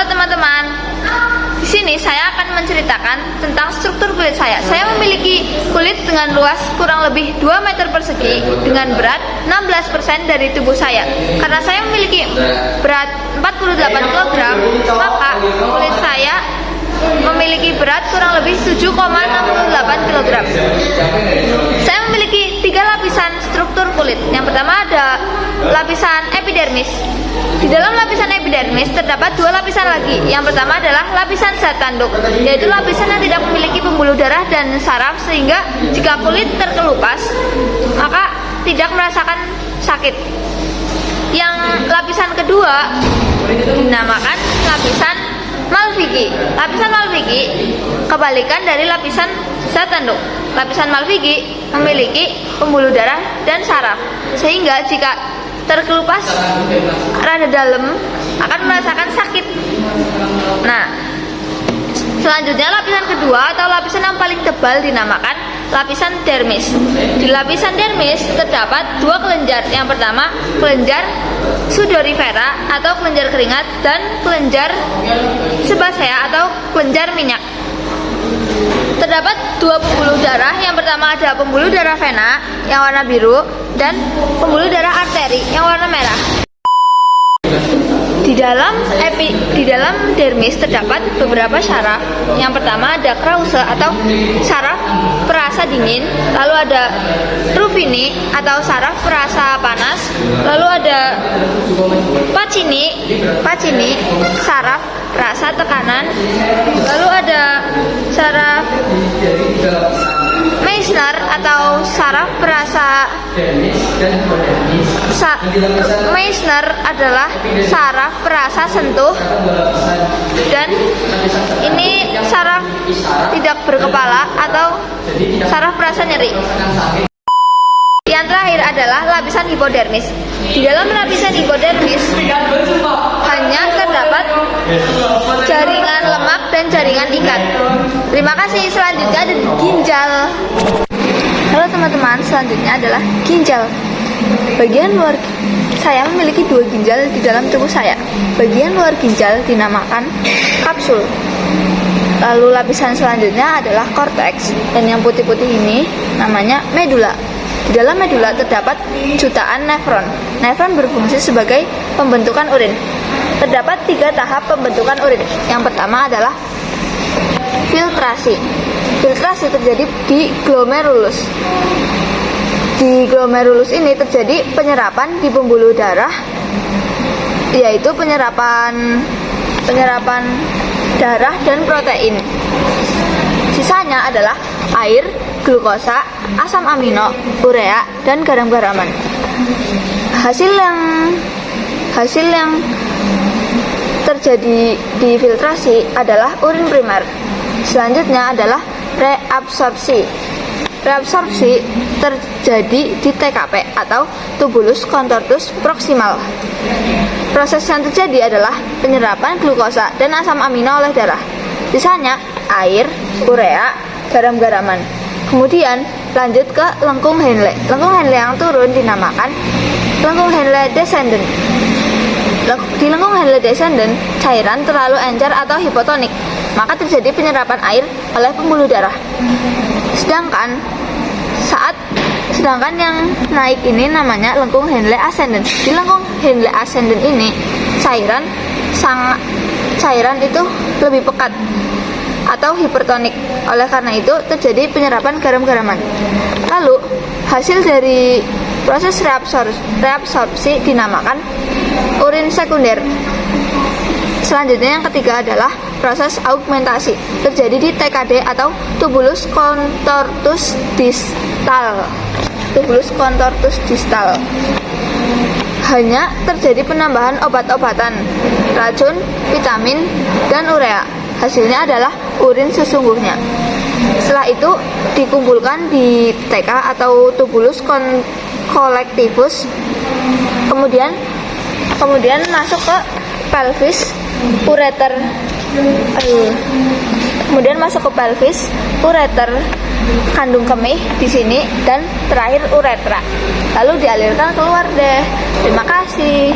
Halo teman-teman, di sini saya akan menceritakan tentang struktur kulit saya. Saya memiliki kulit dengan luas kurang lebih 2 meter persegi dengan berat 16% dari tubuh saya. Karena saya memiliki berat 48 kg, maka kulit saya memiliki berat kurang lebih 7,68 kg. Saya memiliki 3 lapisan struktur kulit. Yang pertama ada lapisan epidermis. Di dalam lapisan epidermis terdapat 2 lapisan lagi. Yang pertama adalah lapisan zat tanduk, yaitu lapisan yang tidak memiliki pembuluh darah dan saraf, sehingga jika kulit terkelupas maka tidak merasakan sakit. Yang lapisan kedua dinamakan lapisan Malpighi. Lapisan Malpighi kebalikan dari lapisan zat tanduk. Lapisan Malpighi memiliki pembuluh darah dan saraf, sehingga jika terkelupas rada dalam akan merasakan sakit. Nah, selanjutnya lapisan kedua atau lapisan yang paling tebal dinamakan lapisan dermis. Di lapisan dermis terdapat 2 kelenjar. Yang pertama kelenjar sudorifera atau kelenjar keringat, dan kelenjar sebasea atau kelenjar minyak. Terdapat 2 pembuluh darah. Yang pertama ada pembuluh darah vena yang warna biru dan pembuluh darah arteri yang warna merah. Di dalam dermis terdapat beberapa saraf. Yang pertama ada Krause atau saraf perasa dingin, lalu ada Ruffini atau saraf perasa panas, lalu ada Pacini saraf perasa tekanan, lalu ada saraf Meissner atau saraf perasa Meissner adalah saraf perasa sentuh, dan ini saraf tidak berkepala atau saraf perasa nyeri. Yang terakhir adalah lapisan hipodermis. Di dalam lapisan hipodermis hanya terdapat jaringan lemak dan jaringan ikat. Terima kasih. Selanjutnya ada ginjal. Halo teman-teman, selanjutnya adalah ginjal. Bagian luar saya memiliki 2 ginjal di dalam tubuh saya. Bagian luar ginjal dinamakan kapsul. Lalu lapisan selanjutnya adalah korteks, dan yang putih-putih ini namanya medula. Di dalam medula terdapat jutaan nefron. Nefron berfungsi sebagai pembentukan urin. Terdapat 3 tahap pembentukan urin. Yang pertama adalah filtrasi. Filtrasi terjadi di glomerulus. Di glomerulus ini terjadi penyerapan di pembuluh darah, yaitu penyerapan darah dan protein. Sisanya adalah air, glukosa, asam amino, urea, dan garam-garaman. Hasil yang terjadi di filtrasi adalah urin primer. Selanjutnya adalah reabsorpsi. Reabsorpsi terjadi di TKP atau tubulus contortus proximal. Proses yang terjadi adalah penyerapan glukosa dan asam amino oleh darah. Sisanya air, urea, garam-garaman. Kemudian lanjut ke lengkung Henle. Lengkung Henle yang turun dinamakan lengkung Henle descendant. Di lengkung Henle descendant, cairan terlalu encer atau hipotonik, maka terjadi penyerapan air oleh pembuluh darah. Sedangkan yang naik ini namanya lengkung Henle ascendant. Di lengkung Henle ascendant ini cairan itu lebih pekat atau hipertonik. Oleh karena itu terjadi penyerapan garam-garaman. Lalu hasil dari proses reabsorpsi dinamakan urin sekunder. Selanjutnya yang ketiga adalah proses augmentasi. Terjadi di TKD atau tubulus contortus distal. Tubulus contortus distal. Hanya terjadi penambahan obat-obatan, racun, vitamin, dan urea. Hasilnya adalah urin sesungguhnya. Setelah itu dikumpulkan di TK atau tubulus collectivus, kemudian masuk ke pelvis ureter, kandung kemih di sini, dan terakhir uretra. Lalu dialirkan keluar deh. Terima kasih.